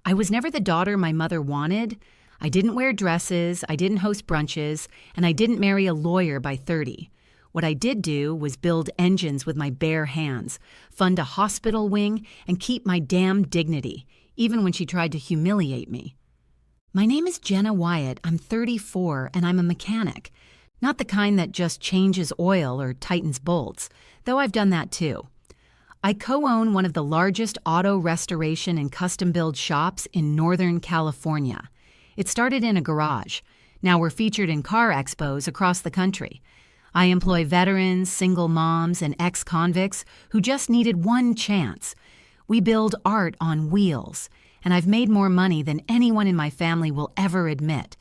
I was never the daughter my mother wanted. I didn't wear dresses, I didn't host brunches, and I didn't marry a lawyer by 30. What I did do was build engines with my bare hands, fund a hospital wing, and keep my damn dignity, even when she tried to humiliate me. My name is Jenna Wyatt. I'm 34, and I'm a mechanic. Not the kind that just changes oil or tightens bolts, though I've done that too. I co-own one of the largest auto restoration and custom-build shops in Northern California. It started in a garage. Now we're featured in car expos across the country. I employ veterans, single moms, and ex-convicts who just needed one chance. We build art on wheels, and I've made more money than anyone in my family will ever admit.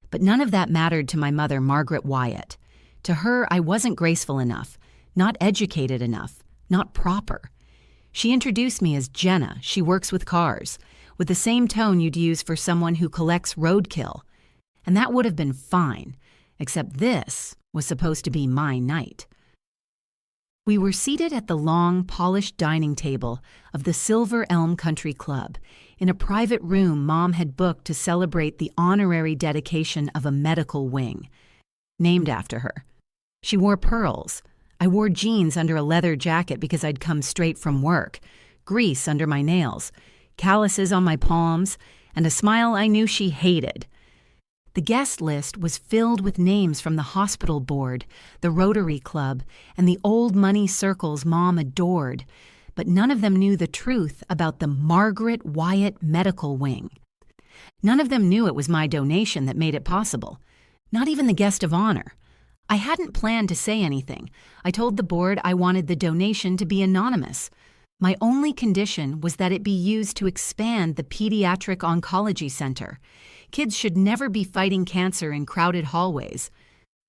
But none of that mattered to my mother, Margaret Wyatt. To her, I wasn't graceful enough, not educated enough, not proper. She introduced me as Jenna. She works with cars, with the same tone you'd use for someone who collects roadkill. And that would have been fine, except this was supposed to be my night. We were seated at the long, polished dining table of the Silver Elm Country Club in a private room Mom had booked to celebrate the honorary dedication of a medical wing, named after her. She wore pearls. I wore jeans under a leather jacket because I'd come straight from work, grease under my nails, calluses on my palms, and a smile I knew she hated. The guest list was filled with names from the hospital board, the Rotary Club, and the old money circles Mom adored, but none of them knew the truth about the Margaret Wyatt Medical Wing. None of them knew it was my donation that made it possible, not even the guest of honor. I hadn't planned to say anything. I told the board I wanted the donation to be anonymous. My only condition was that it be used to expand the Pediatric Oncology Center. Kids should never be fighting cancer in crowded hallways.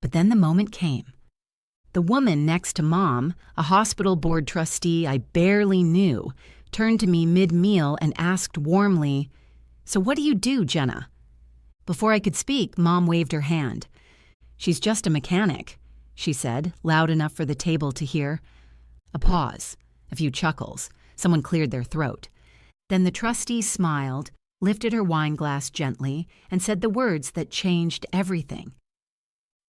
But then the moment came. The woman next to Mom, a hospital board trustee I barely knew, turned to me mid-meal and asked warmly, "So what do you do, Jenna?" Before I could speak, Mom waved her hand. "She's just a mechanic," she said, loud enough for the table to hear. A pause, a few chuckles. Someone cleared their throat. Then the trustee smiled, lifted her wine glass gently, and said the words that changed everything.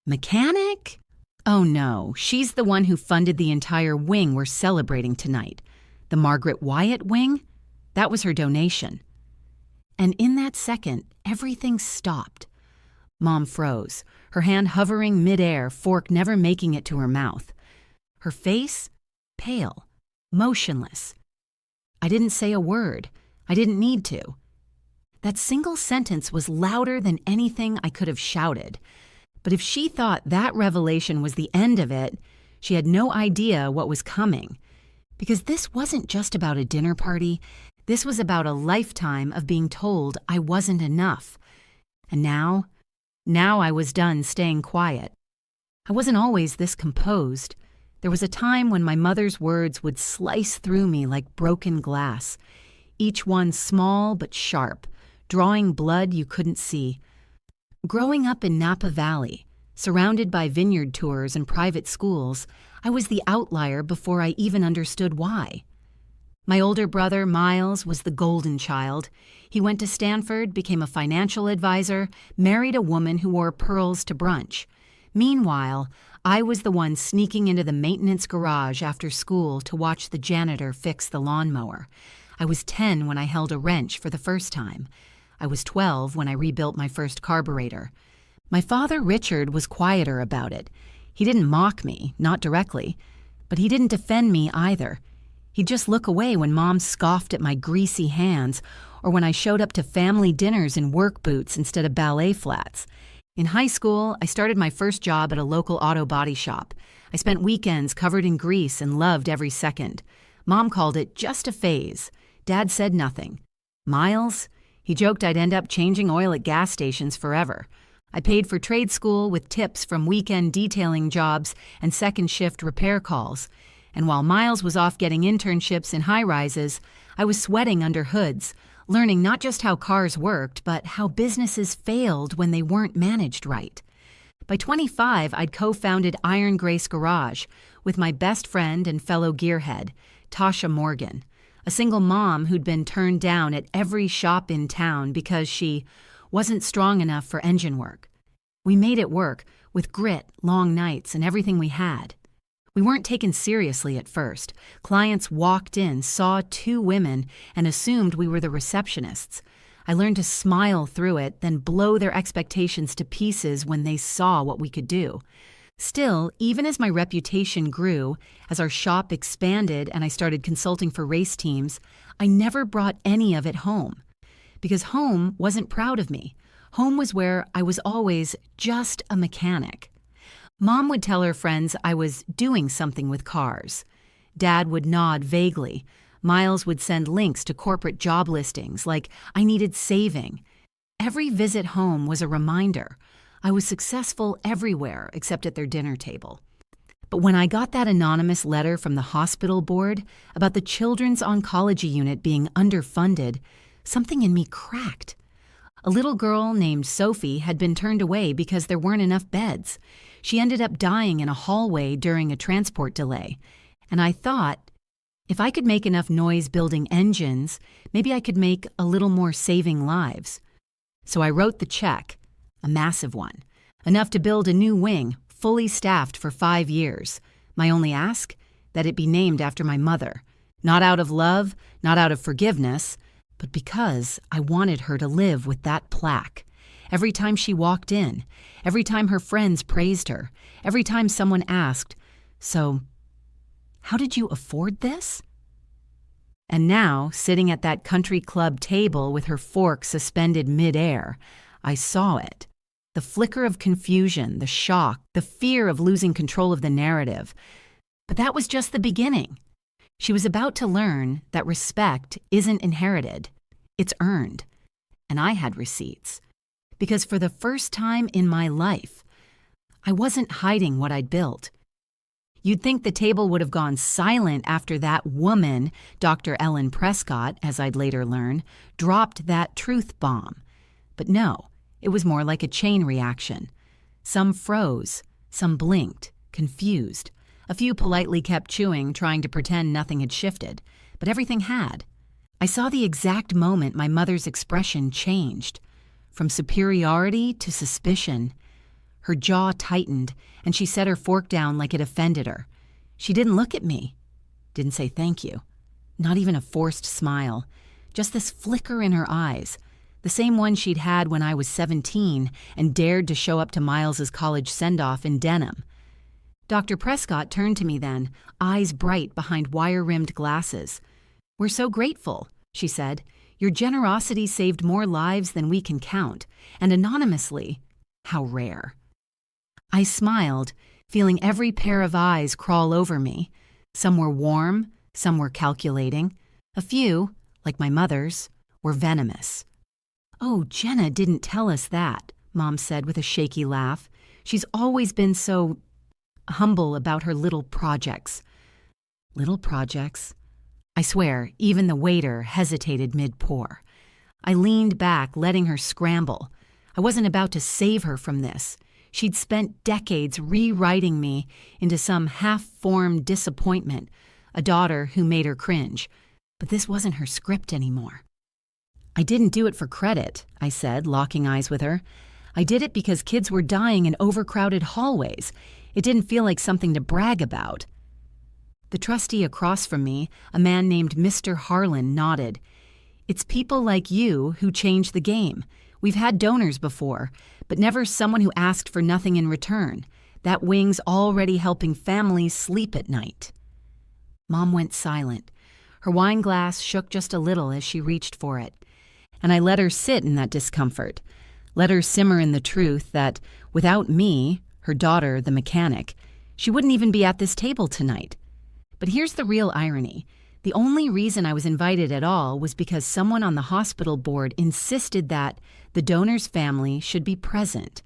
"Mechanic? Oh no, she's the one who funded the entire wing we're celebrating tonight. The Margaret Wyatt wing? That was her donation." And in that second, everything stopped. Mom froze, her hand hovering midair, fork never making it to her mouth. Her face? Pale, motionless. I didn't say a word. I didn't need to. That single sentence was louder than anything I could have shouted. But if she thought that revelation was the end of it, she had no idea what was coming. Because this wasn't just about a dinner party. This was about a lifetime of being told I wasn't enough. And now I was done staying quiet. I wasn't always this composed. There was a time when my mother's words would slice through me like broken glass, each one small but sharp, drawing blood you couldn't see. Growing up in Napa Valley, surrounded by vineyard tours and private schools, I was the outlier before I even understood why. My older brother, Miles, was the golden child. He went to Stanford, became a financial advisor, married a woman who wore pearls to brunch. Meanwhile, I was the one sneaking into the maintenance garage after school to watch the janitor fix the lawnmower. I was 10 when I held a wrench for the first time. I was 12 when I rebuilt my first carburetor. My father, Richard, was quieter about it. He didn't mock me, not directly, but he didn't defend me either. He'd just look away when Mom scoffed at my greasy hands or when I showed up to family dinners in work boots instead of ballet flats. In high school, I started my first job at a local auto body shop. I spent weekends covered in grease and loved every second. Mom called it just a phase. Dad said nothing. Miles? He joked I'd end up changing oil at gas stations forever. I paid for trade school with tips from weekend detailing jobs and second-shift repair calls. And while Miles was off getting internships in high-rises, I was sweating under hoods, learning not just how cars worked, but how businesses failed when they weren't managed right. By 25, I'd co-founded Iron Grace Garage with my best friend and fellow gearhead, Tasha Morgan. A single mom who'd been turned down at every shop in town because she wasn't strong enough for engine work. We made it work, with grit, long nights, and everything we had. We weren't taken seriously at first. Clients walked in, saw two women, and assumed we were the receptionists. I learned to smile through it, then blow their expectations to pieces when they saw what we could do. Still, even as my reputation grew, as our shop expanded and I started consulting for race teams, I never brought any of it home. Because home wasn't proud of me. Home was where I was always just a mechanic. Mom would tell her friends I was doing something with cars. Dad would nod vaguely. Miles would send links to corporate job listings like I needed saving. Every visit home was a reminder. I was successful everywhere except at their dinner table. But when I got that anonymous letter from the hospital board about the children's oncology unit being underfunded, something in me cracked. A little girl named Sophie had been turned away because there weren't enough beds. She ended up dying in a hallway during a transport delay. And I thought, if I could make enough noise building engines, maybe I could make a little more saving lives. So I wrote the check, a massive one, enough to build a new wing, fully staffed for 5 years. My only ask? That it be named after my mother. Not out of love, not out of forgiveness, but because I wanted her to live with that plaque. Every time she walked in, every time her friends praised her, every time someone asked, "So, how did you afford this?" And now, sitting at that country club table with her fork suspended midair, I saw it. The flicker of confusion, the shock, the fear of losing control of the narrative. But that was just the beginning. She was about to learn that respect isn't inherited, it's earned. And I had receipts. Because for the first time in my life, I wasn't hiding what I'd built. You'd think the table would have gone silent after that woman, Dr. Ellen Prescott, as I'd later learn, dropped that truth bomb. But no, it was more like a chain reaction. Some froze, some blinked, confused. A few politely kept chewing, trying to pretend nothing had shifted, but everything had. I saw the exact moment my mother's expression changed. From superiority to suspicion. Her jaw tightened, and she set her fork down like it offended her. She didn't look at me. Didn't say thank you. Not even a forced smile. Just this flicker in her eyes. The same one she'd had when I was 17 and dared to show up to Miles's college send-off in denim. Dr. Prescott turned to me then, eyes bright behind wire-rimmed glasses. "We're so grateful," she said. "Your generosity saved more lives than we can count, and anonymously. How rare." I smiled, feeling every pair of eyes crawl over me. Some were warm, some were calculating. A few, like my mother's, were venomous. "Oh, Jenna didn't tell us that," Mom said with a shaky laugh. "She's always been so humble about her little projects." Little projects? I swear, even the waiter hesitated mid-pour. I leaned back, letting her scramble. I wasn't about to save her from this. She'd spent decades rewriting me into some half-formed disappointment, a daughter who made her cringe. But this wasn't her script anymore. "I didn't do it for credit," I said, locking eyes with her. "I did it because kids were dying in overcrowded hallways. It didn't feel like something to brag about." The trustee across from me, a man named Mr. Harlan, nodded. "It's people like you who change the game. We've had donors before, but never someone who asked for nothing in return. That wing's already helping families sleep at night." Mom went silent. Her wine glass shook just a little as she reached for it. And I let her sit in that discomfort, let her simmer in the truth that, without me, her daughter, the mechanic, she wouldn't even be at this table tonight. But here's the real irony. The only reason I was invited at all was because someone on the hospital board insisted that the donor's family should be present.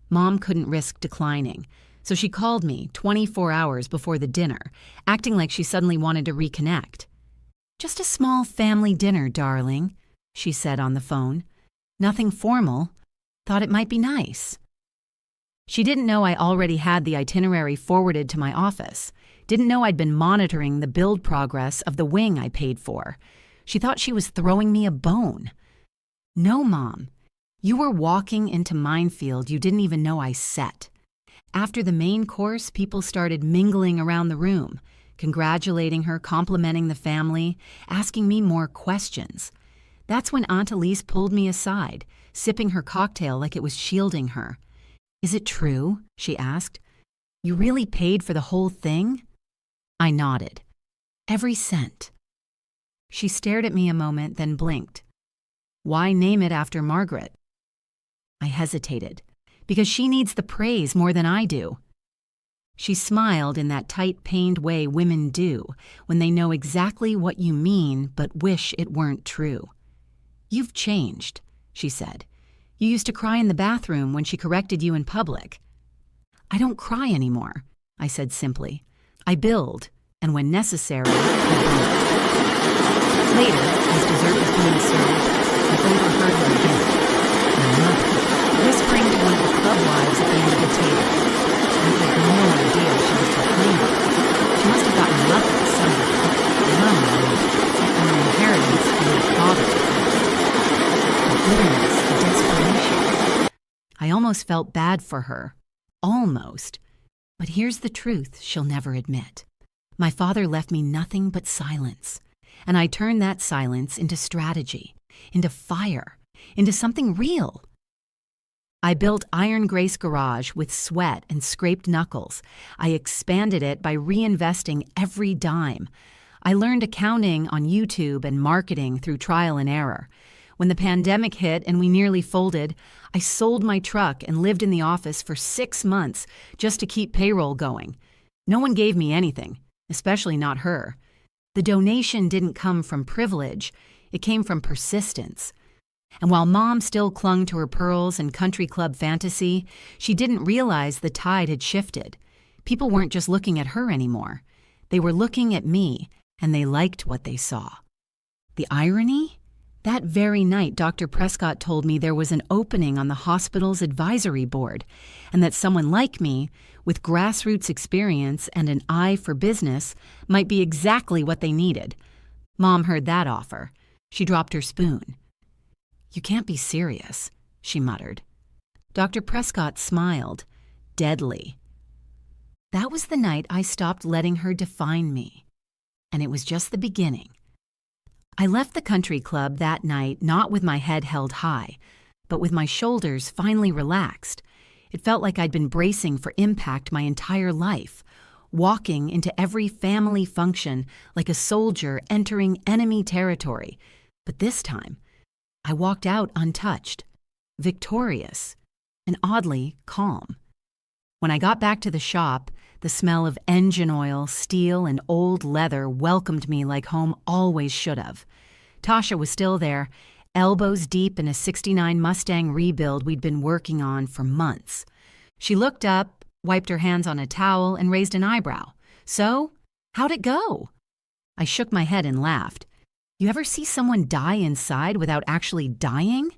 Mom couldn't risk declining, so she called me 24 hours before the dinner, acting like she suddenly wanted to reconnect. "Just a small family dinner, darling," she said on the phone. "Nothing formal. Thought it might be nice." She didn't know I already had the itinerary forwarded to my office. Didn't know I'd been monitoring the build progress of the wing I paid for. She thought she was throwing me a bone. No, Mom. You were walking into minefield you didn't even know I set. After the main course, people started mingling around the room, congratulating her, complimenting the family, asking me more questions. That's when Aunt Elise pulled me aside, sipping her cocktail like it was shielding her. "Is it true?" she asked. "You really paid for the whole thing?" I nodded. "Every cent." She stared at me a moment, then blinked. "Why name it after Margaret?" I hesitated. "Because she needs the praise more than I do." She smiled in that tight, pained way women do when they know exactly what you mean but wish it weren't true. "You've changed," she said. "You used to cry in the bathroom when she corrected you in public." "I don't cry anymore," I said simply. "I build, and when necessary, I build." Later, as dessert was being served, I overheard her again. My mother, whispering to one of the club wives at the end of the table. I had no idea she was behind it. She must have gotten lucky somehow. Mom and an inheritance from her father. The bitterness, the desperation. I almost felt bad for her. Almost. But here's the truth she'll never admit. My father left me nothing but silence. And I turned that silence into strategy, into fire, into something real. I built Iron Grace Garage with sweat and scraped knuckles. I expanded it by reinvesting every dime. I learned accounting on YouTube and marketing through trial and error. When the pandemic hit and we nearly folded, I sold my truck and lived in the office for 6 months just to keep payroll going. No one gave me anything, especially not her. The donation didn't come from privilege, it came from persistence. And while Mom still clung to her pearls and country club fantasy, she didn't realize the tide had shifted. People weren't just looking at her anymore. They were looking at me, and they liked what they saw. The irony? That very night, Dr. Prescott told me there was an opening on the hospital's advisory board, and that someone like me, with grassroots experience and an eye for business, might be exactly what they needed. Mom heard that offer. She dropped her spoon. "You can't be serious," she muttered. Dr. Prescott smiled, deadly. That was the night I stopped letting her define me. And it was just the beginning. I left the country club that night not with my head held high, but with my shoulders finally relaxed. It felt like I'd been bracing for impact my entire life, walking into every family function like a soldier entering enemy territory. But this time, I walked out untouched, victorious, and oddly calm. When I got back to the shop, the smell of engine oil, steel, and old leather welcomed me like home always should have. Tasha was still there, elbows deep in a '69 Mustang rebuild we'd been working on for months. She looked up, wiped her hands on a towel, and raised an eyebrow. "So, how'd it go?" I shook my head and laughed. "You ever see someone die inside without actually dying?"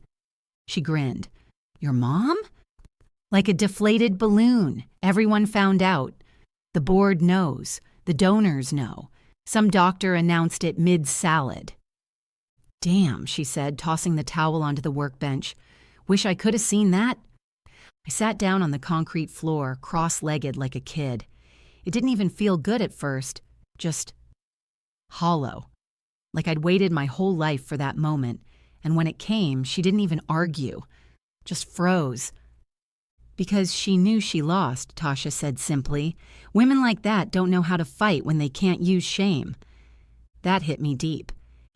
She grinned. "Your mom?" "Like a deflated balloon. Everyone found out. The board knows. The donors know. Some doctor announced it mid-salad." "Damn," she said, tossing the towel onto the workbench. "Wish I could have seen that." I sat down on the concrete floor, cross-legged like a kid. It didn't even feel good at first, just hollow. Like I'd waited my whole life for that moment, and when it came, she didn't even argue, just froze. "Because she knew she lost," Tasha said simply. "Women like that don't know how to fight when they can't use shame." That hit me deep.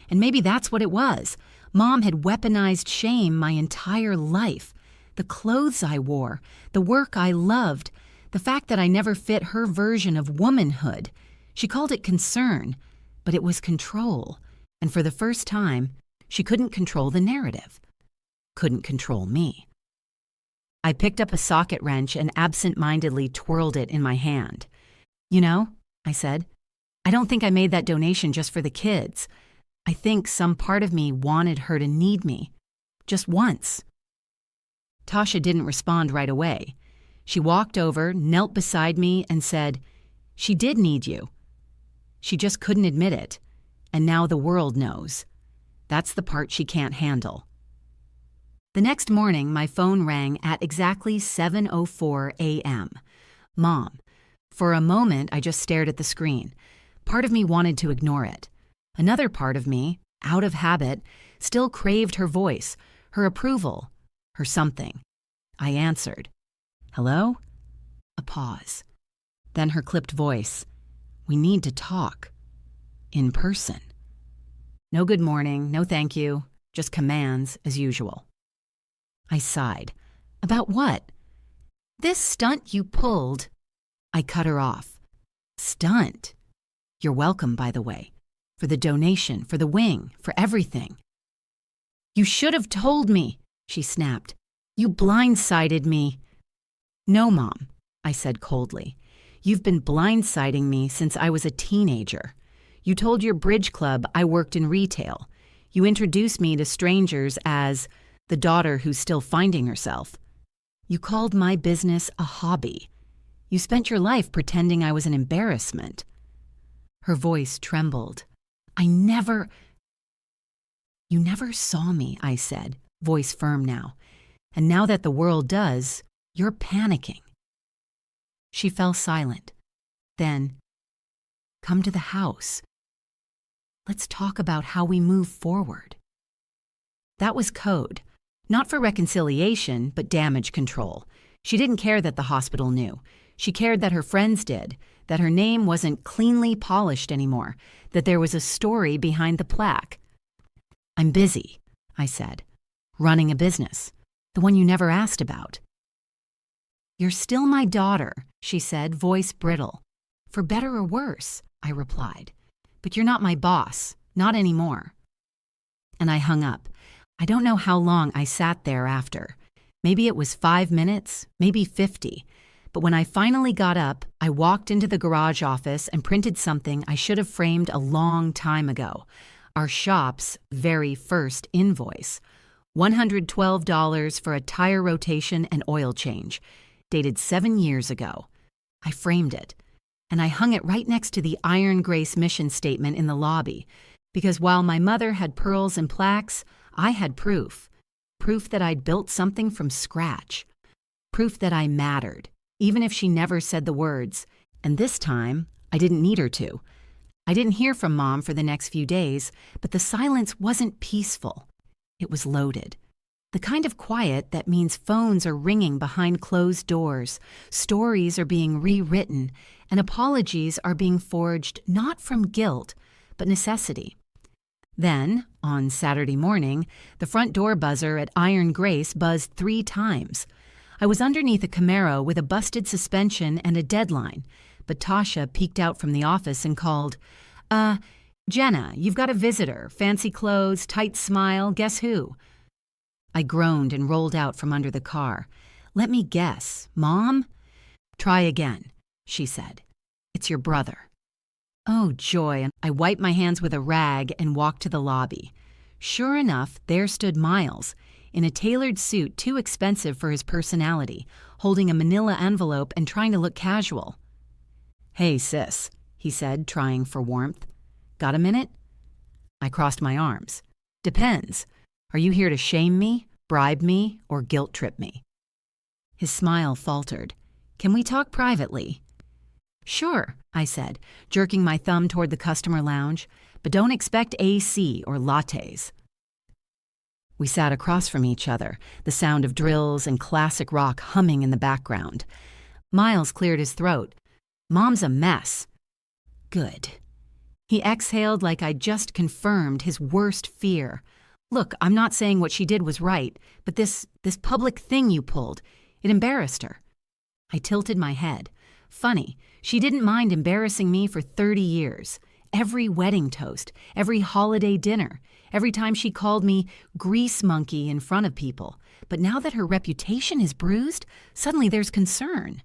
And maybe that's what it was. Mom had weaponized shame my entire life. The clothes I wore, the work I loved, the fact that I never fit her version of womanhood. She called it concern, but it was control. And for the first time, she couldn't control the narrative. Couldn't control me. I picked up a socket wrench and absent-mindedly twirled it in my hand. "You know," I said, "I don't think I made that donation just for the kids. I think some part of me wanted her to need me. Just once." Tasha didn't respond right away. She walked over, knelt beside me, and said, She did need you. She just couldn't admit it. And now the world knows. That's the part she can't handle. The next morning, my phone rang at exactly 7:04 a.m. Mom. For a moment, I just stared at the screen. Part of me wanted to ignore it. Another part of me, out of habit, still craved her voice, her approval, her something. I answered. Hello? A pause. Then her clipped voice. We need to talk. In person. No good morning, no thank you, just commands as usual. I sighed. About what? This stunt you pulled. I cut her off. Stunt? You're welcome, by the way. For the donation, for the wing, for everything. You should have told me, she snapped. You blindsided me. No, Mom, I said coldly. You've been blindsiding me since I was a teenager. You told your bridge club I worked in retail. You introduced me to strangers as the daughter who's still finding herself. You called my business a hobby. You spent your life pretending I was an embarrassment. Her voice trembled. You never saw me, I said, voice firm now. And now that the world does, you're panicking. She fell silent. Then, come to the house. Let's talk about how we move forward. That was code. Not for reconciliation, but damage control. She didn't care that the hospital knew. She cared that her friends did, that her name wasn't cleanly polished anymore, that there was a story behind the plaque. I'm busy, I said, running a business, the one you never asked about. You're still my daughter, she said, voice brittle. For better or worse, I replied. But you're not my boss, not anymore. And I hung up. I don't know how long I sat there after. Maybe it was 5 minutes, maybe 50. But when I finally got up, I walked into the garage office and printed something I should have framed a long time ago. Our shop's very first invoice. $112 for a tire rotation and oil change, dated 7 years ago. I framed it, and I hung it right next to the Iron Grace mission statement in the lobby, because while my mother had pearls and plaques, I had proof. Proof that I'd built something from scratch. Proof that I mattered, even if she never said the words. And this time, I didn't need her to. I didn't hear from Mom for the next few days, but the silence wasn't peaceful. It was loaded. The kind of quiet that means phones are ringing behind closed doors, stories are being rewritten, and apologies are being forged not from guilt, but necessity. Then, on Saturday morning, the front door buzzer at Iron Grace buzzed 3 times. I was underneath a Camaro with a busted suspension and a deadline, but Tasha peeked out from the office and called, Jenna, you've got a visitor, fancy clothes, tight smile, guess who? I groaned and rolled out from under the car. Let me guess, Mom? Try again, she said. It's your brother. Oh, joy, and I wiped my hands with a rag and walked to the lobby. Sure enough, there stood Miles, in a tailored suit too expensive for his personality, holding a manila envelope and trying to look casual. Hey, sis, he said, trying for warmth. Got a minute? I crossed my arms. Depends. Are you here to shame me, bribe me, or guilt trip me? His smile faltered. Can we talk privately? Sure, I said, jerking my thumb toward the customer lounge, but don't expect AC or lattes. We sat across from each other, the sound of drills and classic rock humming in the background. Miles cleared his throat. Mom's a mess. Good. He exhaled like I'd just confirmed his worst fear. Look, I'm not saying what she did was right, but this public thing you pulled, it embarrassed her. I tilted my head. Funny, she didn't mind embarrassing me for 30 years. Every wedding toast, every holiday dinner, every time she called me grease monkey in front of people. But now that her reputation is bruised, suddenly there's concern.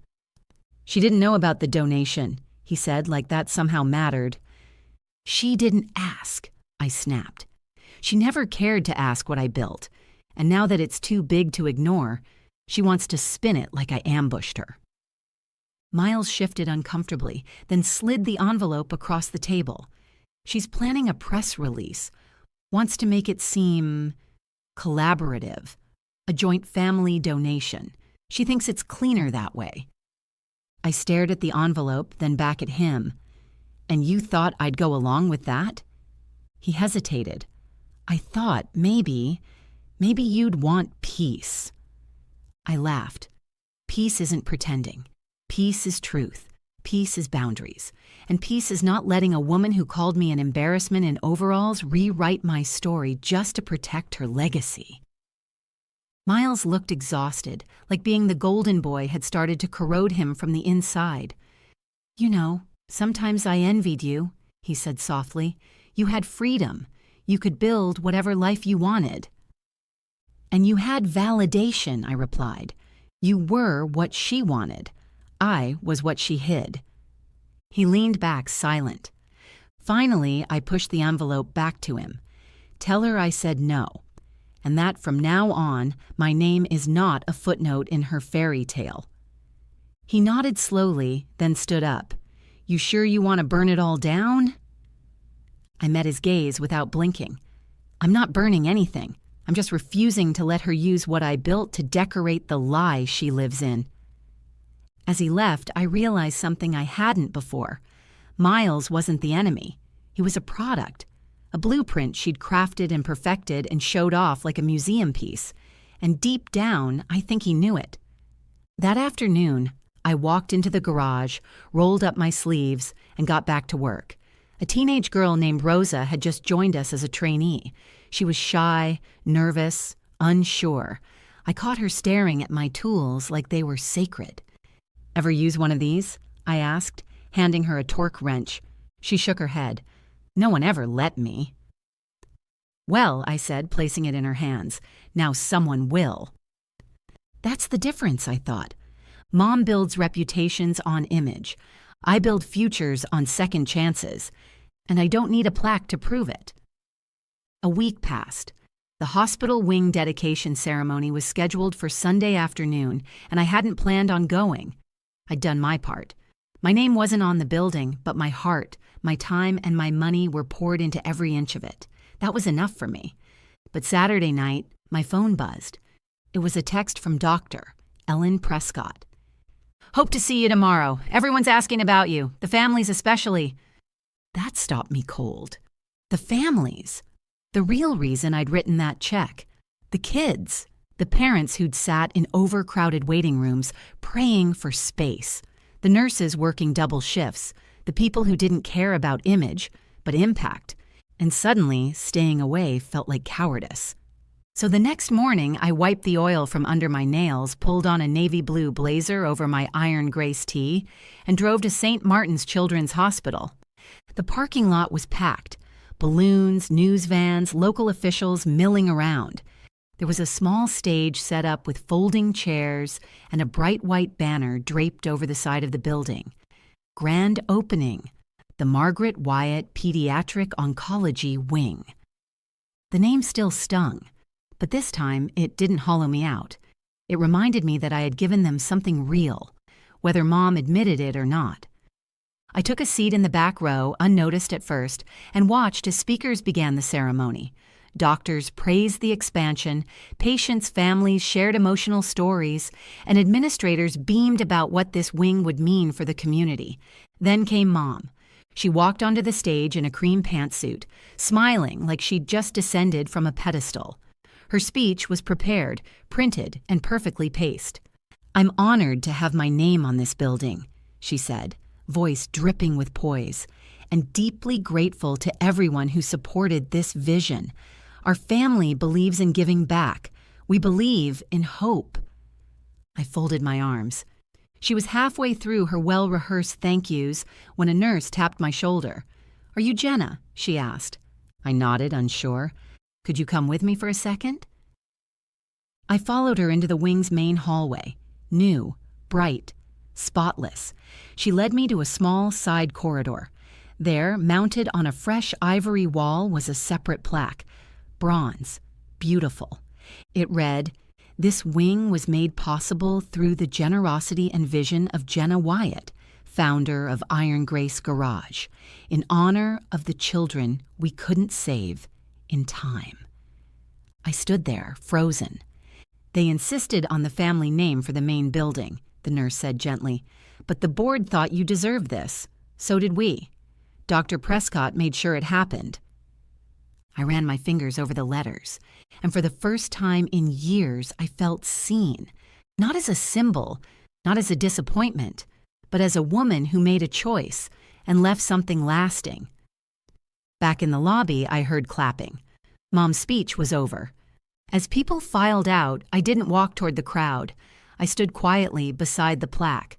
She didn't know about the donation, he said, like that somehow mattered. She didn't ask, I snapped. She never cared to ask what I built, and now that it's too big to ignore, she wants to spin it like I ambushed her. Miles shifted uncomfortably, then slid the envelope across the table. She's planning a press release. Wants to make it seem collaborative, a joint family donation. She thinks it's cleaner that way. I stared at the envelope, then back at him. And you thought I'd go along with that? He hesitated. I thought maybe you'd want peace. I laughed. Peace isn't pretending. Peace is truth. Peace is boundaries. And peace is not letting a woman who called me an embarrassment in overalls rewrite my story just to protect her legacy. Miles looked exhausted, like being the golden boy had started to corrode him from the inside. You know, sometimes I envied you, he said softly. You had freedom. You could build whatever life you wanted. And you had validation, I replied. You were what she wanted. I was what she hid. He leaned back, silent. Finally, I pushed the envelope back to him. Tell her I said no, and that from now on, my name is not a footnote in her fairy tale. He nodded slowly, then stood up. You sure you want to burn it all down? I met his gaze without blinking. I'm not burning anything. I'm just refusing to let her use what I built to decorate the lie she lives in. As he left, I realized something I hadn't before. Miles wasn't the enemy. He was a product, a blueprint she'd crafted and perfected and showed off like a museum piece. And deep down, I think he knew it. That afternoon, I walked into the garage, rolled up my sleeves, and got back to work. A teenage girl named Rosa had just joined us as a trainee. She was shy, nervous, unsure. I caught her staring at my tools like they were sacred. Ever use one of these? I asked, handing her a torque wrench. She shook her head. No one ever let me. Well, I said, placing it in her hands. Now someone will. That's the difference, I thought. Mom builds reputations on image. I build futures on second chances. And I don't need a plaque to prove it. A week passed. The hospital wing dedication ceremony was scheduled for Sunday afternoon, and I hadn't planned on going. I'd done my part. My name wasn't on the building, but my heart, my time, and my money were poured into every inch of it. That was enough for me. But Saturday night, my phone buzzed. It was a text from Dr. Ellen Prescott. Hope to see you tomorrow. Everyone's asking about you, the families especially. That stopped me cold. The families. The real reason I'd written that check. The kids. The parents who'd sat in overcrowded waiting rooms praying for space. The nurses working double shifts. The people who didn't care about image, but impact. And suddenly, staying away felt like cowardice. So the next morning, I wiped the oil from under my nails, pulled on a navy blue blazer over my iron grace tee, and drove to St. Martin's Children's Hospital. The parking lot was packed. Balloons, news vans, local officials milling around. There was a small stage set up with folding chairs and a bright white banner draped over the side of the building. Grand opening, the Margaret Wyatt Pediatric Oncology Wing. The name still stung, but this time it didn't hollow me out. It reminded me that I had given them something real, whether Mom admitted it or not. I took a seat in the back row, unnoticed at first, and watched as speakers began the ceremony. Doctors praised the expansion, patients' families shared emotional stories, and administrators beamed about what this wing would mean for the community. Then came Mom. She walked onto the stage in a cream pantsuit, smiling like she'd just descended from a pedestal. Her speech was prepared, printed, and perfectly paced. I'm honored to have my name on this building, she said, voice dripping with poise, and deeply grateful to everyone who supported this vision. Our family believes in giving back. We believe in hope. I folded my arms. She was halfway through her well-rehearsed thank yous when a nurse tapped my shoulder. Are you Jenna? She asked. I nodded, unsure. Could you come with me for a second? I followed her into the wing's main hallway. New, bright, spotless. She led me to a small side corridor. There, mounted on a fresh ivory wall, was a separate plaque. Bronze. Beautiful. It read, This wing was made possible through the generosity and vision of Jenna Wyatt, founder of Iron Grace Garage, in honor of the children we couldn't save in time. I stood there, frozen. They insisted on the family name for the main building, the nurse said gently, but the board thought you deserved this. So did we. Dr. Prescott made sure it happened. I ran my fingers over the letters, and for the first time in years I felt seen, not as a symbol, not as a disappointment, but as a woman who made a choice and left something lasting. Back in the lobby, I heard clapping. Mom's speech was over. As people filed out, I didn't walk toward the crowd. I stood quietly beside the plaque.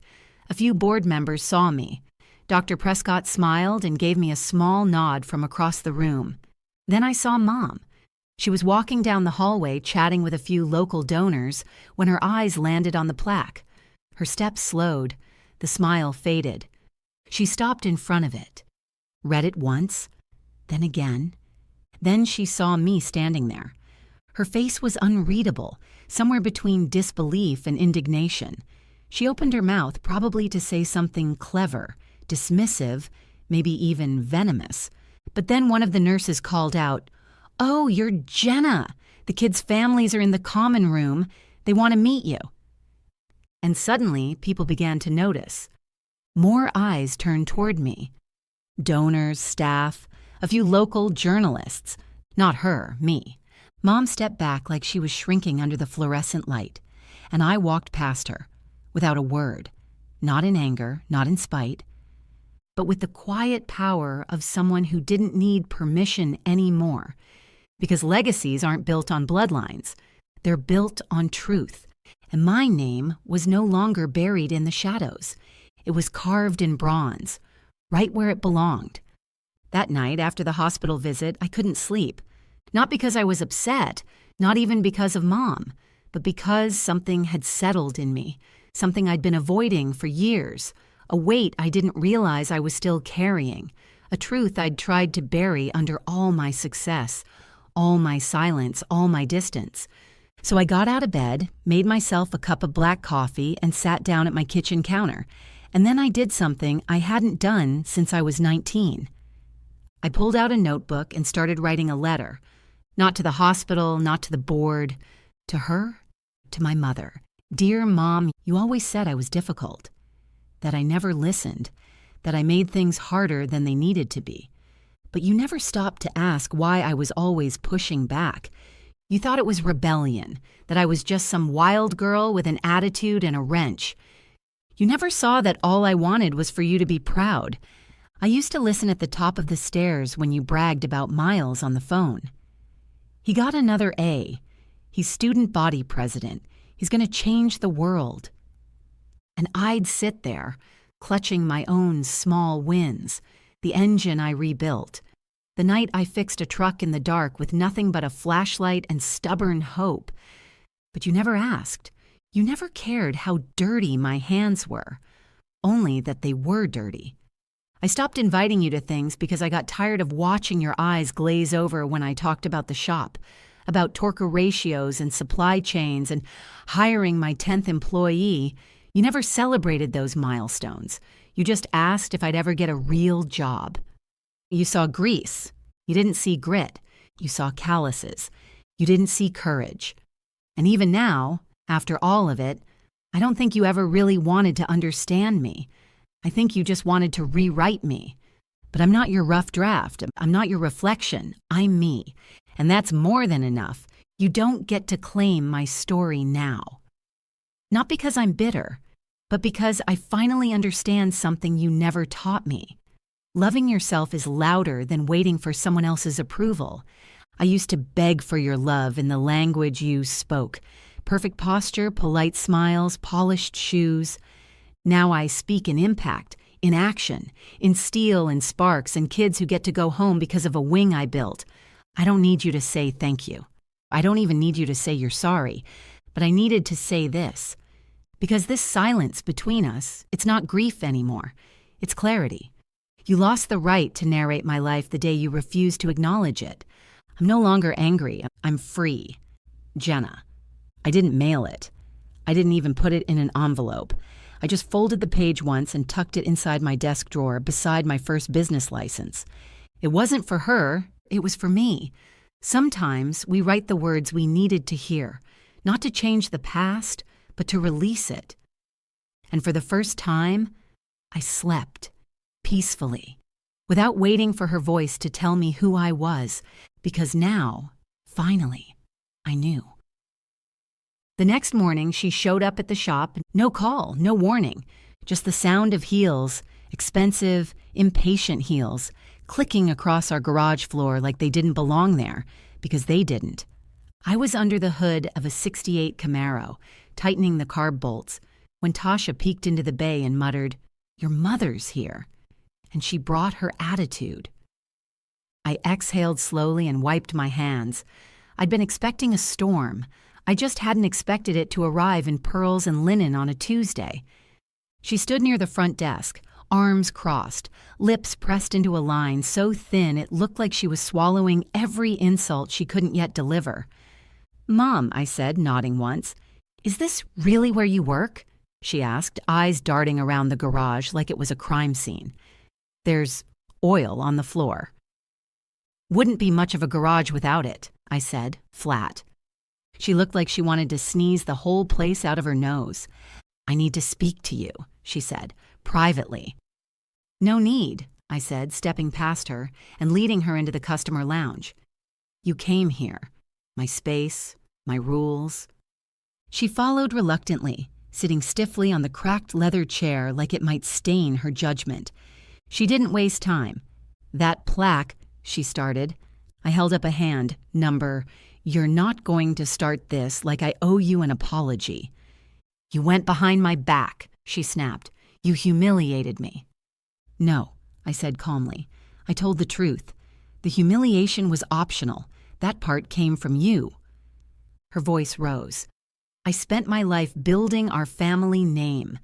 A few board members saw me. Dr. Prescott smiled and gave me a small nod from across the room. Then I saw Mom. She was walking down the hallway chatting with a few local donors when her eyes landed on the plaque. Her steps slowed. The smile faded. She stopped in front of it, read it once, then again. Then she saw me standing there. Her face was unreadable, somewhere between disbelief and indignation. She opened her mouth, probably to say something clever, dismissive, maybe even venomous. But then one of the nurses called out, "Oh, you're Jenna! The kids' families are in the common room. They want to meet you." And suddenly, people began to notice. More eyes turned toward me. Donors, staff, a few local journalists. Not her, me. Mom stepped back like she was shrinking under the fluorescent light, and I walked past her, without a word, not in anger, not in spite, but with the quiet power of someone who didn't need permission anymore, because legacies aren't built on bloodlines. They're built on truth. And my name was no longer buried in the shadows. It was carved in bronze, right where it belonged. That night, after the hospital visit, I couldn't sleep. Not because I was upset, not even because of Mom, but because something had settled in me, something I'd been avoiding for years, a weight I didn't realize I was still carrying, a truth I'd tried to bury under all my success, all my silence, all my distance. So I got out of bed, made myself a cup of black coffee, and sat down at my kitchen counter. And then I did something I hadn't done since I was 19. I pulled out a notebook and started writing a letter. Not to the hospital, not to the board. To her, to my mother. "Dear Mom, you always said I was difficult. That I never listened. That I made things harder than they needed to be. But you never stopped to ask why I was always pushing back. You thought it was rebellion, that I was just some wild girl with an attitude and a wrench. You never saw that all I wanted was for you to be proud. I used to listen at the top of the stairs when you bragged about Miles on the phone. He got another A. He's student body president. He's going to change the world." And I'd sit there, clutching my own small wins, the engine I rebuilt, the night I fixed a truck in the dark with nothing but a flashlight and stubborn hope. But you never asked. You never cared how dirty my hands were, only that they were dirty. I stopped inviting you to things because I got tired of watching your eyes glaze over when I talked about the shop, about torque ratios and supply chains and hiring my 10th employee. You never celebrated those milestones. You just asked if I'd ever get a real job. You saw grease. You didn't see grit. You saw calluses. You didn't see courage. And even now, after all of it, I don't think you ever really wanted to understand me. I think you just wanted to rewrite me. But I'm not your rough draft. I'm not your reflection. I'm me. And that's more than enough. You don't get to claim my story now. Not because I'm bitter, but because I finally understand something you never taught me. Loving yourself is louder than waiting for someone else's approval. I used to beg for your love in the language you spoke. Perfect posture, polite smiles, polished shoes. Now I speak in impact, in action, in steel and sparks and kids who get to go home because of a wing I built. I don't need you to say thank you. I don't even need you to say you're sorry. But I needed to say this. Because this silence between us, it's not grief anymore. It's clarity. You lost the right to narrate my life the day you refused to acknowledge it. I'm no longer angry. I'm free. Jenna. I didn't mail it. I didn't even put it in an envelope. I just folded the page once and tucked it inside my desk drawer beside my first business license. It wasn't for her, it was for me. Sometimes we write the words we needed to hear, not to change the past, but to release it. And for the first time, I slept peacefully, without waiting for her voice to tell me who I was, because now, finally, I knew. The next morning, she showed up at the shop, no call, no warning, just the sound of heels, expensive, impatient heels, clicking across our garage floor like they didn't belong there, because they didn't. I was under the hood of a '68 Camaro, tightening the carb bolts, when Tasha peeked into the bay and muttered, "Your mother's here." And she brought her attitude. I exhaled slowly and wiped my hands. I'd been expecting a storm. I just hadn't expected it to arrive in pearls and linen on a Tuesday. She stood near the front desk, arms crossed, lips pressed into a line so thin it looked like she was swallowing every insult she couldn't yet deliver. "Mom," I said, nodding once, "is this really where you work?" she asked, eyes darting around the garage like it was a crime scene. "There's oil on the floor." "Wouldn't be much of a garage without it," I said, flat. She looked like she wanted to sneeze the whole place out of her nose. "I need to speak to you," she said, privately. "No need," I said, stepping past her and leading her into the customer lounge. "You came here. My space, my rules." She followed reluctantly, sitting stiffly on the cracked leather chair like it might stain her judgment. She didn't waste time. "That plaque," she started. I held up a hand, number, "You're not going to start this like I owe you an apology." "You went behind my back," she snapped. "You humiliated me." "No," I said calmly. "I told the truth. The humiliation was optional. That part came from you." Her voice rose. "I spent my life building our family name.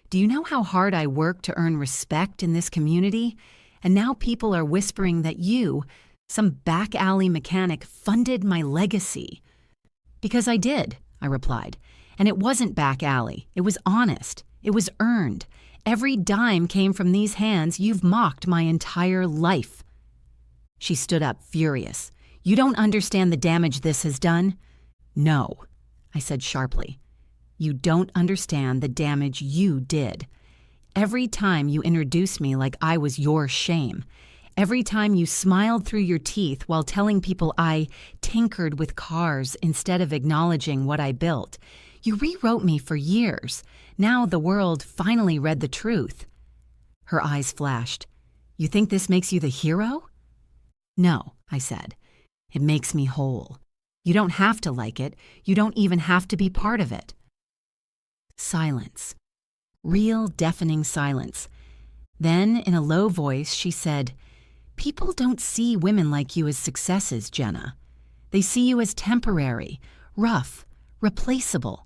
Do you know how hard I worked to earn respect in this community? And now people are whispering that you, some back alley mechanic, funded my legacy." "Because I did," I replied. "And it wasn't back alley. It was honest. It was earned. Every dime came from these hands you've mocked my entire life." She stood up, furious. "You don't understand the damage this has done?" "No," I said sharply. "You don't understand the damage you did. Every time you introduced me like I was your shame, every time you smiled through your teeth while telling people I tinkered with cars instead of acknowledging what I built, you rewrote me for years. Now the world finally read the truth." Her eyes flashed. "You think this makes you the hero?" "No," I said. "It makes me whole. You don't have to like it. You don't even have to be part of it." Silence. Real deafening silence. Then, in a low voice, she said, "People don't see women like you as successes, Jenna. They see you as temporary, rough, replaceable."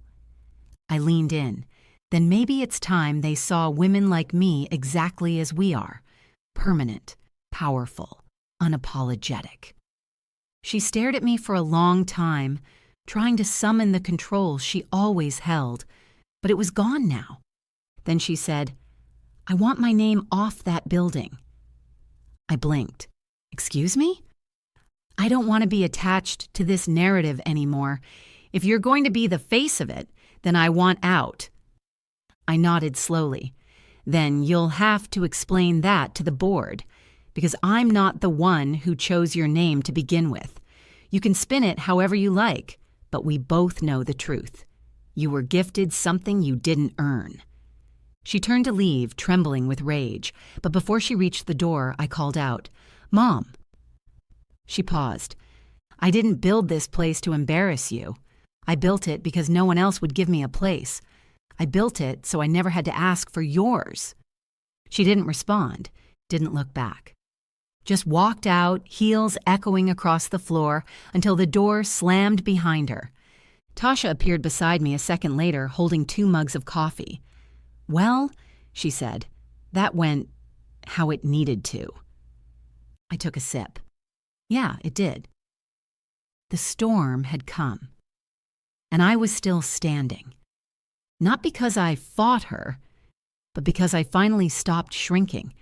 I leaned in. Then maybe it's time they saw women like me exactly as we are. Permanent, powerful, unapologetic. She stared at me for a long time, trying to summon the control she always held, but it was gone now. Then she said, "I want my name off that building." I blinked. "Excuse me?" "I don't want to be attached to this narrative anymore. If you're going to be the face of it, then I want out." I nodded slowly. "Then you'll have to explain that to the board, because I'm not the one who chose your name to begin with. You can spin it however you like, but we both know the truth. You were gifted something you didn't earn." She turned to leave, trembling with rage, but before she reached the door, I called out, "Mom." She paused. "I didn't build this place to embarrass you. I built it because no one else would give me a place. I built it so I never had to ask for yours." She didn't respond, didn't look back. Just walked out, heels echoing across the floor, until the door slammed behind her. Tasha appeared beside me a second later, holding 2 mugs of coffee. "Well," she said, "that went how it needed to." I took a sip. Yeah, it did. The storm had come. and I was still standing. Not because I fought her, but because I finally stopped shrinking,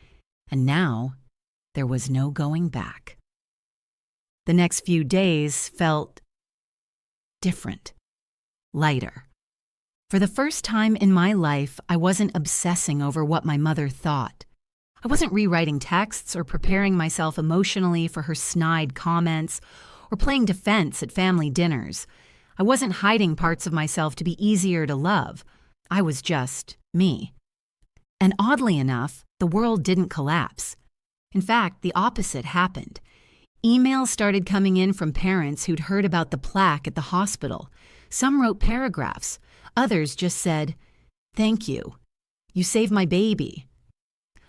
and now there was no going back. The next few days felt different, lighter. For the first time in my life, I wasn't obsessing over what my mother thought. I wasn't rewriting texts or preparing myself emotionally for her snide comments or playing defense at family dinners. I wasn't hiding parts of myself to be easier to love. I was just me. And oddly enough, the world didn't collapse. In fact, the opposite happened. Emails started coming in from parents who'd heard about the plaque at the hospital. Some wrote paragraphs. Others just said, "Thank you. You saved my baby."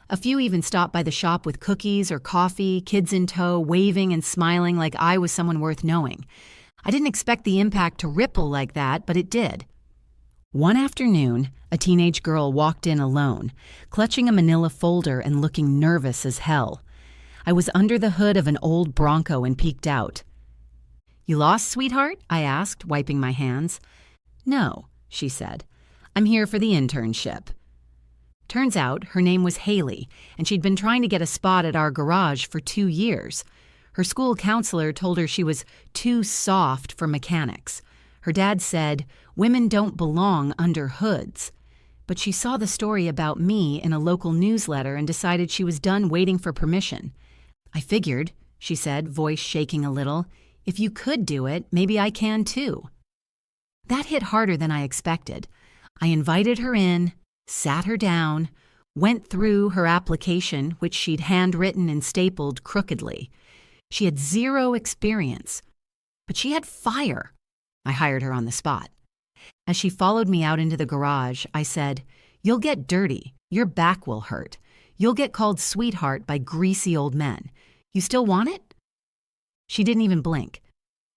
A few even stopped by the shop with cookies or coffee, kids in tow, waving and smiling like I was someone worth knowing. I didn't expect the impact to ripple like that, but it did. One afternoon, a teenage girl walked in alone, clutching a manila folder and looking nervous as hell. I was under the hood of an old Bronco and peeked out. "You lost, sweetheart?" I asked, wiping my hands. "No," she said. "I'm here for the internship." Turns out her name was Haley, and she'd been trying to get a spot at our garage for 2 years. Her school counselor told her she was too soft for mechanics. Her dad said, "Women don't belong under hoods." But she saw the story about me in a local newsletter and decided she was done waiting for permission. "I figured," she said, voice shaking a little, "if you could do it, maybe I can too." That hit harder than I expected. I invited her in, sat her down, went through her application, which she'd handwritten and stapled crookedly. She had 0 experience, but she had fire. I hired her on the spot. As she followed me out into the garage, I said, "You'll get dirty. Your back will hurt. You'll get called sweetheart by greasy old men. You still want it?" She didn't even blink.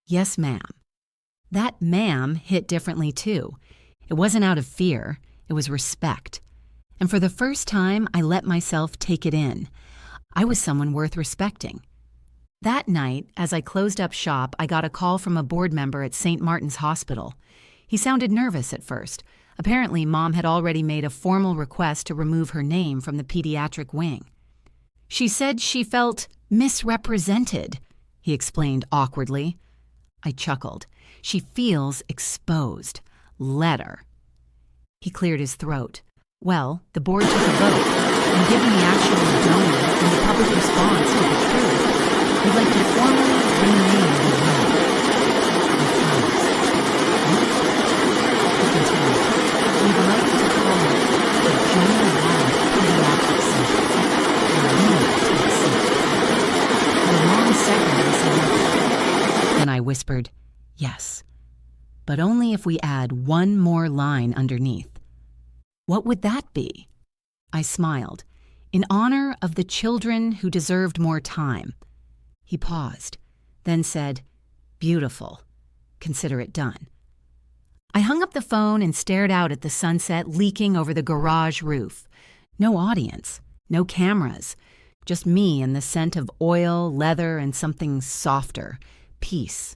"Yes, ma'am." That ma'am hit differently too. It wasn't out of fear. It was respect. And for the first time, I let myself take it in. I was someone worth respecting. That night, as I closed up shop, I got a call from a board member at St. Martin's Hospital. He sounded nervous at first. Apparently, Mom had already made a formal request to remove her name from the pediatric wing. She said she felt misrepresented, he explained awkwardly. I chuckled. "She feels exposed. Let her." He cleared his throat. "Well, the board took a vote, and given the actual donor and the public response to the truth, we'd like to formally rename the wing." I froze. "What?" He continued. "We'd like to call it the Jenna Wyatt Pediatric Center. The lunatic center." For a long second, I said nothing. Then I whispered, "Yes, but only if we add one more line underneath." "What would that be?" I smiled. "In honor of the children who deserved more time." He paused, then said, "Beautiful. Consider it done." I hung up the phone and stared out at the sunset leaking over the garage roof. No audience, no cameras, just me and the scent of oil, leather, and something softer, peace.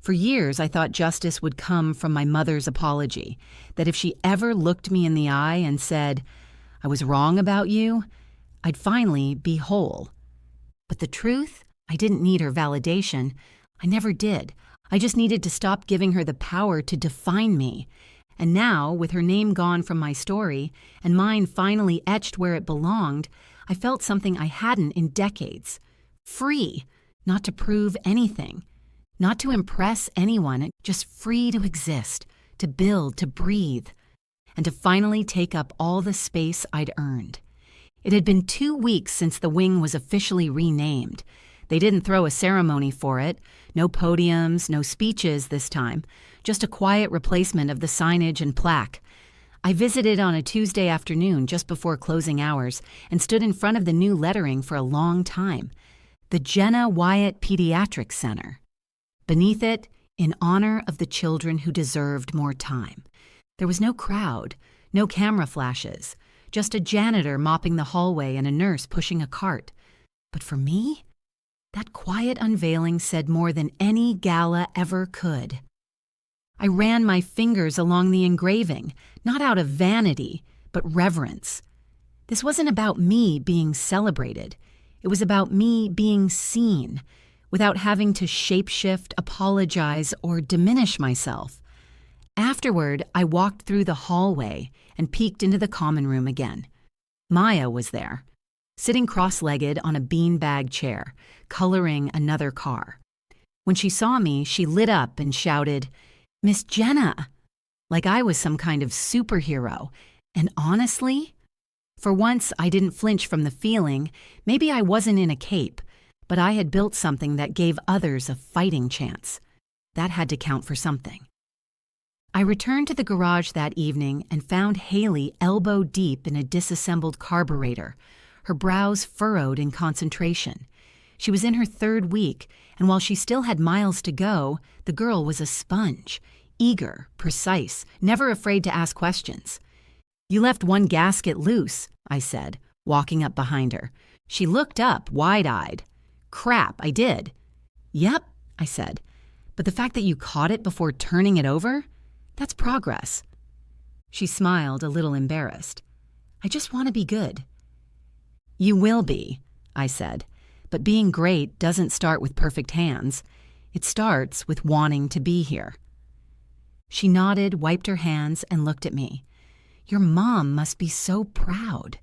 For years, I thought justice would come from my mother's apology, that if she ever looked me in the eye and said, "I was wrong about you," I'd finally be whole. But the truth, I didn't need her validation. I never did. I just needed to stop giving her the power to define me. And now, with her name gone from my story, and mine finally etched where it belonged, I felt something I hadn't in decades. Free, not to prove anything. Not to impress anyone, just free to exist, to build, to breathe, and to finally take up all the space I'd earned. It had been 2 weeks since the wing was officially renamed. They didn't throw a ceremony for it, no podiums, no speeches this time, just a quiet replacement of the signage and plaque. I visited on a Tuesday afternoon just before closing hours and stood in front of the new lettering for a long time. The Jenna Wyatt Pediatric Center. Beneath it, "In honor of the children who deserved more time." There was no crowd, no camera flashes, just a janitor mopping the hallway and a nurse pushing a cart. But for me, that quiet unveiling said more than any gala ever could. I ran my fingers along the engraving, not out of vanity, but reverence. This wasn't about me being celebrated. It was about me being seen, without having to shapeshift, apologize, or diminish myself. Afterward, I walked through the hallway and peeked into the common room again. Maya was there, sitting cross-legged on a beanbag chair, coloring another car. When she saw me, she lit up and shouted, "Miss Jenna!" like I was some kind of superhero. And honestly, for once I didn't flinch from the feeling. Maybe I wasn't in a cape, but I had built something that gave others a fighting chance. That had to count for something. I returned to the garage that evening and found Haley elbow deep in a disassembled carburetor, her brows furrowed in concentration. She was in her third week, and while she still had miles to go, the girl was a sponge, eager, precise, never afraid to ask questions. "You left one gasket loose," I said, walking up behind her. She looked up, wide-eyed. "Crap, I did." "Yep," I said, "but the fact that you caught it before turning it over? That's progress." She smiled, a little embarrassed. "I just want to be good." "You will be," I said, "but being great doesn't start with perfect hands. It starts with wanting to be here." She nodded, wiped her hands, and looked at me. "Your mom must be so proud."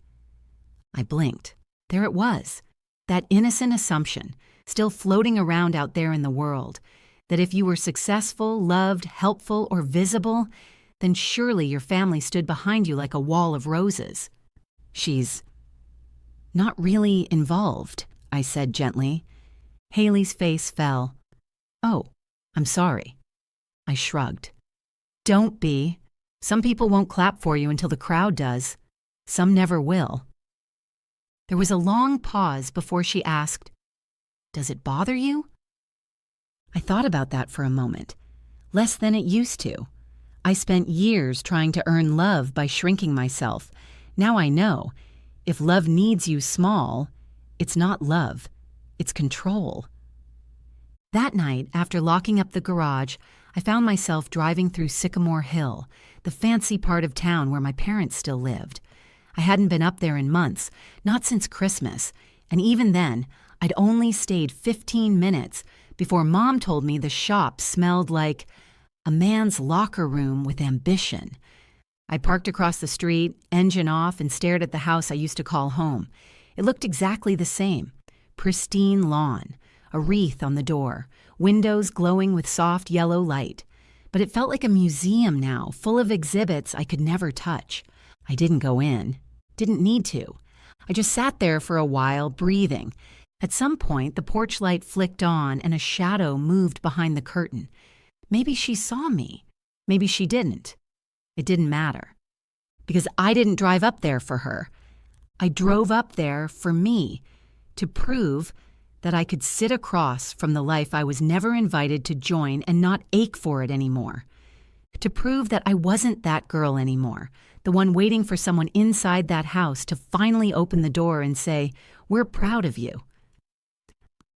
I blinked. There it was, that innocent assumption, still floating around out there in the world, that if you were successful, loved, helpful, or visible, then surely your family stood behind you like a wall of roses. "She's not really involved," I said gently. Haley's face fell. "Oh, I'm sorry." I shrugged. "Don't be. Some people won't clap for you until the crowd does. Some never will." There was a long pause before she asked, "Does it bother you?" I thought about that for a moment. Less than it used to. I spent years trying to earn love by shrinking myself. Now I know, if love needs you small, it's not love, it's control. That night, after locking up the garage, I found myself driving through Sycamore Hill, the fancy part of town where my parents still lived. I hadn't been up there in months, not since Christmas, and even then, I'd only stayed 15 minutes before Mom told me the shop smelled like a man's locker room with ambition. I parked across the street, engine off, and stared at the house I used to call home. It looked exactly the same. Pristine lawn, a wreath on the door, windows glowing with soft yellow light. But it felt like a museum now, full of exhibits I could never touch. I didn't go in. Didn't need to. I just sat there for a while, breathing. At some point, the porch light flicked on and a shadow moved behind the curtain. Maybe she saw me. Maybe she didn't. It didn't matter. Because I didn't drive up there for her. I drove up there for me, to prove that I could sit across from the life I was never invited to join and not ache for it anymore. To prove that I wasn't that girl anymore, the one waiting for someone inside that house to finally open the door and say, "We're proud of you."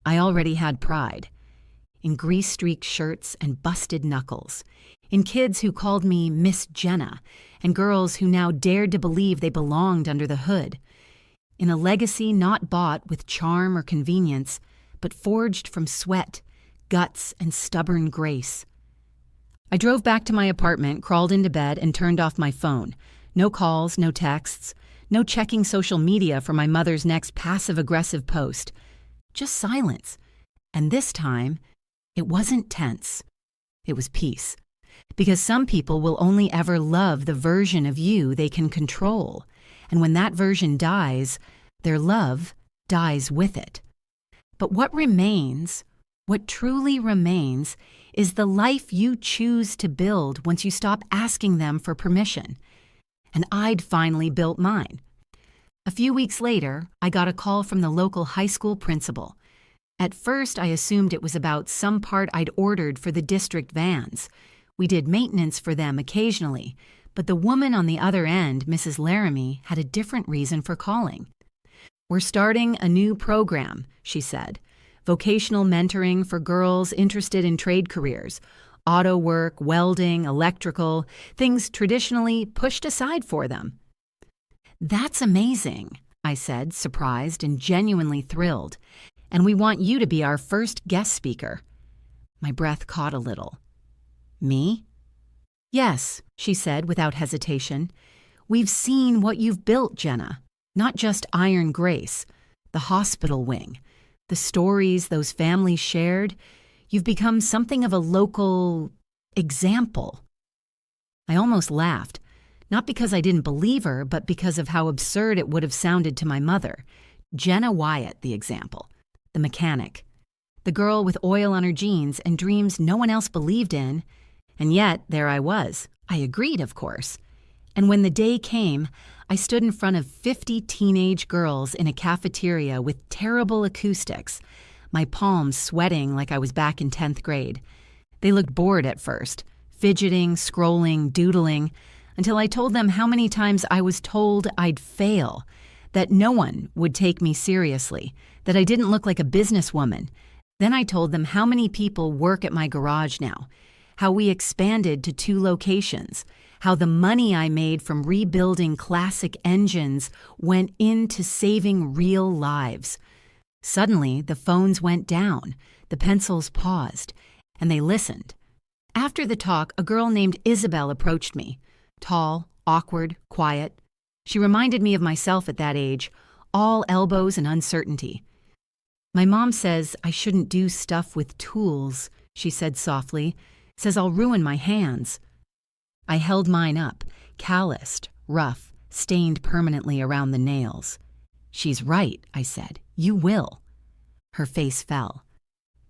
I already had pride. In grease-streaked shirts and busted knuckles. In kids who called me Miss Jenna, and girls who now dared to believe they belonged under the hood. In a legacy not bought with charm or convenience, but forged from sweat, guts, and stubborn grace. I drove back to my apartment, crawled into bed, and turned off my phone. No calls, no texts, no checking social media for my mother's next passive-aggressive post. Just silence. And this time, it wasn't tense. It was peace. Because some people will only ever love the version of you they can control. And when that version dies, their love dies with it. But what remains, what truly remains, is the life you choose to build once you stop asking them for permission. And I'd finally built mine. A few weeks later, I got a call from the local high school principal. At first, I assumed it was about some part I'd ordered for the district vans. We did maintenance for them occasionally, but the woman on the other end, Mrs. Laramie, had a different reason for calling. "We're starting a new program," she said. "Vocational mentoring for girls interested in trade careers. auto work, welding, electrical, things traditionally pushed aside for them. "That's amazing," I said, surprised and genuinely thrilled. "And we want you to be our first guest speaker." My breath caught a little. "Me?" "Yes," she said without hesitation. "We've seen what you've built, Jenna. Not just Iron Grace, the hospital wing, the stories those families shared. You've become something of a local example." I almost laughed, not because I didn't believe her, but because of how absurd it would have sounded to my mother. Jenna Wyatt, the example, the mechanic, the girl with oil on her jeans and dreams no one else believed in. And yet, there I was. I agreed, of course. And when the day came, I stood in front of 50 teenage girls in a cafeteria with terrible acoustics, my palms sweating like I was back in 10th grade. They looked bored at first, fidgeting, scrolling, doodling, until I told them how many times I was told I'd fail, that no one would take me seriously, that I didn't look like a businesswoman. Then I told them how many people work at my garage now, how we expanded to 2 locations, how the money I made from rebuilding classic engines went into saving real lives. Suddenly, the phones went down, the pencils paused, and they listened. After the talk, a girl named Isabel approached me. Tall, awkward, quiet. She reminded me of myself at that age, all elbows and uncertainty. "My mom says I shouldn't do stuff with tools," she said softly. "Says I'll ruin my hands." I held mine up, calloused, rough, stained permanently around the nails. "She's right," I said. "You will." Her face fell.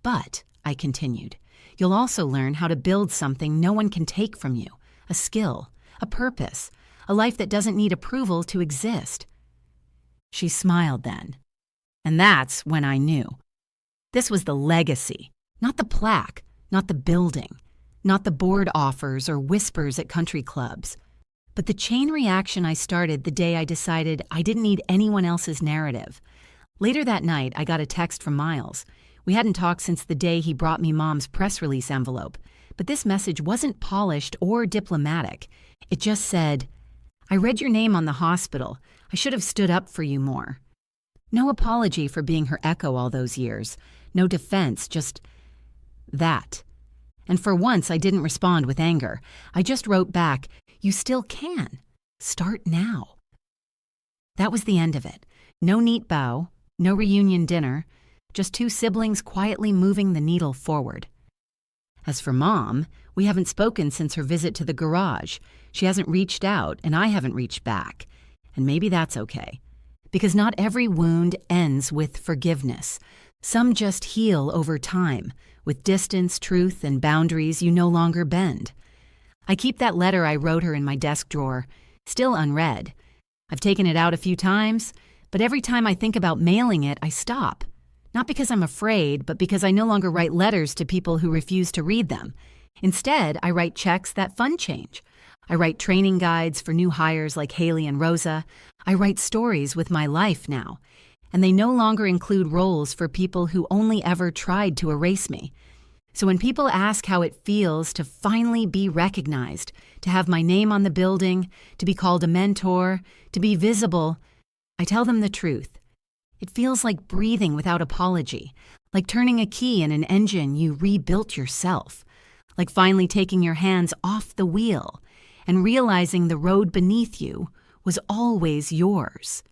"But," I continued, "you'll also learn how to build something no one can take from you, a skill, a purpose, a life that doesn't need approval to exist." She smiled then. And that's when I knew. This was the legacy, not the plaque, not the building, not the board offers or whispers at country clubs, but the chain reaction I started the day I decided I didn't need anyone else's narrative. Later that night, I got a text from Miles. We hadn't talked since the day he brought me Mom's press release envelope, but this message wasn't polished or diplomatic. It just said, "I read your name on the hospital. I should have stood up for you more." No apology for being her echo all those years. No defense, just that. And for once, I didn't respond with anger. I just wrote back, "You still can. Start now." That was the end of it. No neat bow, no reunion dinner, just 2 siblings quietly moving the needle forward. As for Mom, we haven't spoken since her visit to the garage. She hasn't reached out, and I haven't reached back. And maybe that's okay. Because not every wound ends with forgiveness. Some just heal over time, with distance, truth, and boundaries you no longer bend. I keep that letter I wrote her in my desk drawer, still unread. I've taken it out a few times, but every time I think about mailing it, I stop. Not because I'm afraid, but because I no longer write letters to people who refuse to read them. Instead, I write checks that fund change. I write training guides for new hires like Haley and Rosa. I write stories with my life now, and they no longer include roles for people who only ever tried to erase me. So when people ask how it feels to finally be recognized, to have my name on the building, to be called a mentor, to be visible, I tell them the truth. It feels like breathing without apology, like turning a key in an engine you rebuilt yourself, like finally taking your hands off the wheel and realizing the road beneath you was always yours.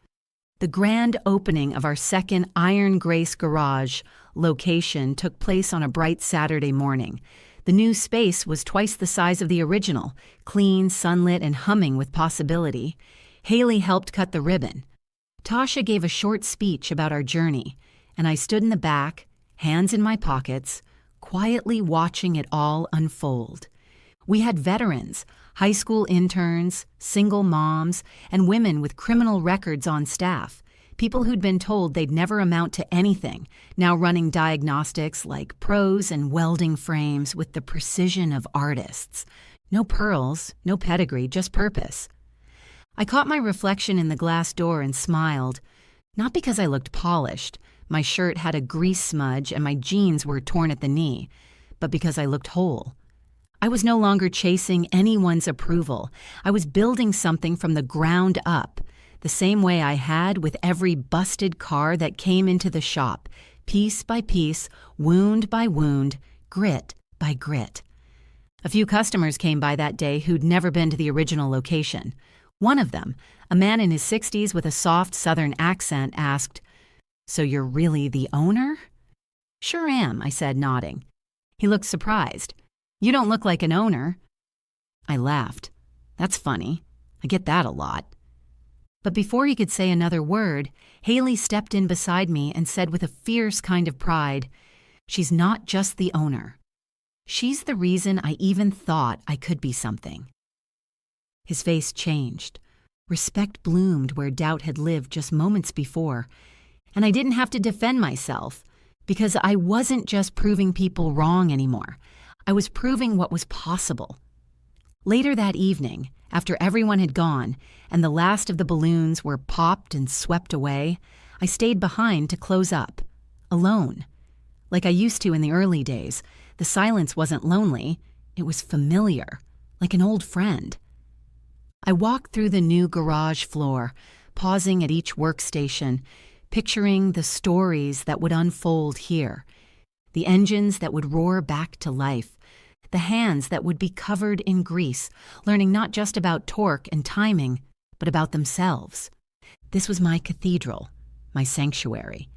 The grand opening of our second Iron Grace garage location took place on a bright Saturday morning. The new space was twice the size of the original, clean, sunlit, and humming with possibility. Haley helped cut the ribbon. Tasha gave a short speech about our journey, and I stood in the back, hands in my pockets, quietly watching it all unfold. We had veterans, high school interns, single moms, and women with criminal records on staff, people who'd been told they'd never amount to anything, now running diagnostics like pros and welding frames with the precision of artists. No pearls, no pedigree, just purpose. I caught my reflection in the glass door and smiled, not because I looked polished, my shirt had a grease smudge and my jeans were torn at the knee, but because I looked whole. I was no longer chasing anyone's approval. I was building something from the ground up, the same way I had with every busted car that came into the shop, piece by piece, wound by wound, grit by grit. A few customers came by that day who'd never been to the original location. One of them, a man in his 60s with a soft Southern accent, asked, "So you're really the owner?" "Sure am," I said, nodding. He looked surprised. "You don't look like an owner." I laughed. "That's funny. I get that a lot." But before he could say another word, Haley stepped in beside me and said with a fierce kind of pride, "She's not just the owner. She's the reason I even thought I could be something." His face changed. Respect bloomed where doubt had lived just moments before. And I didn't have to defend myself, because I wasn't just proving people wrong anymore. I was proving what was possible. Later that evening, after everyone had gone and the last of the balloons were popped and swept away, I stayed behind to close up, alone. Like I used to in the early days, the silence wasn't lonely, it was familiar, like an old friend. I walked through the new garage floor, pausing at each workstation, picturing the stories that would unfold here, the engines that would roar back to life, the hands that would be covered in grease, learning not just about torque and timing, but about themselves. This was my cathedral, my sanctuary.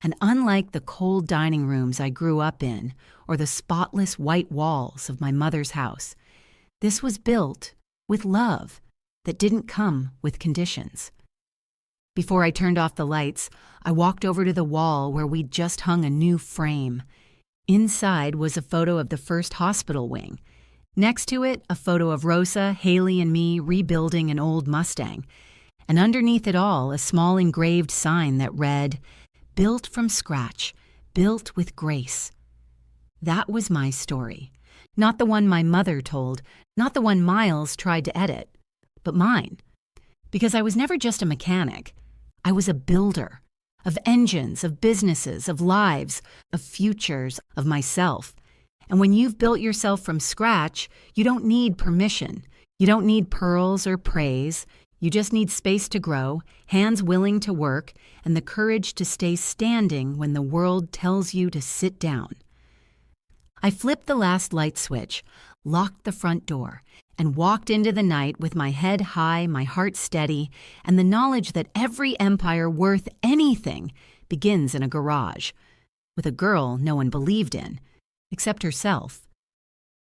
And unlike the cold dining rooms I grew up in, or the spotless white walls of my mother's house, this was built with love that didn't come with conditions. Before I turned off the lights, I walked over to the wall where we'd just hung a new frame. Inside was a photo of the first hospital wing. Next to it, a photo of Rosa, Haley, and me rebuilding an old Mustang. And underneath it all, a small engraved sign that read, "Built from scratch, built with grace." That was my story. Not the one my mother told, not the one Miles tried to edit, but mine. Because I was never just a mechanic. I was a builder. Of engines, of businesses, of lives, of futures, of myself. And when you've built yourself from scratch, you don't need permission. You don't need pearls or praise. You just need space to grow, hands willing to work, and the courage to stay standing when the world tells you to sit down. I flipped the last light switch, locked the front door, and walked into the night with my head high, my heart steady, and the knowledge that every empire worth anything begins in a garage, with a girl no one believed in, except herself.